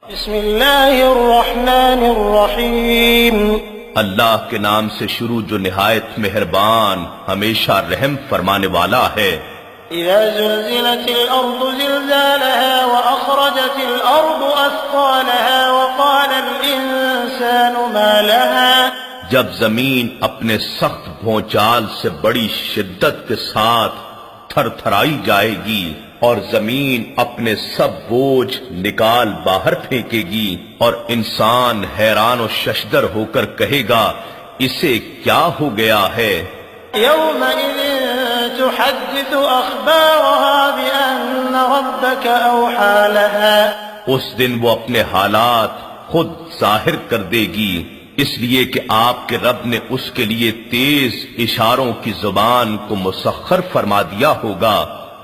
بسم اللہ الرحمن الرحیم اللہ کے نام سے شروع جو نہایت مہربان ہمیشہ رحم فرمانے والا ہے۔ اذا زلزلت الارض زلزالها واخرجت الارض اثقالها وقال الانسان ما لها جب زمین اپنے سخت بھونچال سے بڑی شدت کے ساتھ تھر تھرائی جائے گی اور زمین اپنے سب بوجھ نکال باہر پھینکے گی اور انسان حیران و ششدر ہو کر کہے گا اسے کیا ہو گیا ہے۔ يومئذ تحدث اخبارها بان ربك اوحى لها اس دن وہ اپنے حالات خود ظاہر کر دے گی، اس لیے کہ آپ کے رب نے اس کے لیے تیز اشاروں کی زبان کو مسخر فرما دیا ہوگا۔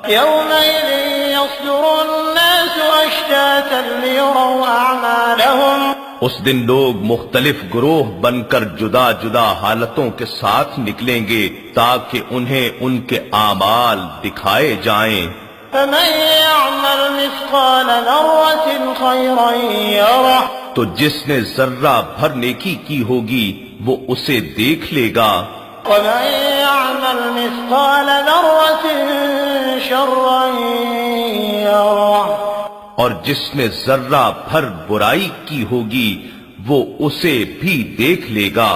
يومئذ يصدر الناس اشتاتا ليروا اعمالهم اس دن لوگ مختلف گروہ بن کر جدا جدا حالتوں کے ساتھ نکلیں گے تاکہ انہیں ان کے اعمال دکھائے جائیں۔ فمن يعمل مثقال ذرة خيرا يره تو جس نے ذرہ بھر نیکی کی ہوگی وہ اسے دیکھ لے گا، ومن يعمل مثقال ذرة شرا يره اور جس نے ذرہ بھر برائی کی ہوگی وہ اسے بھی دیکھ لے گا۔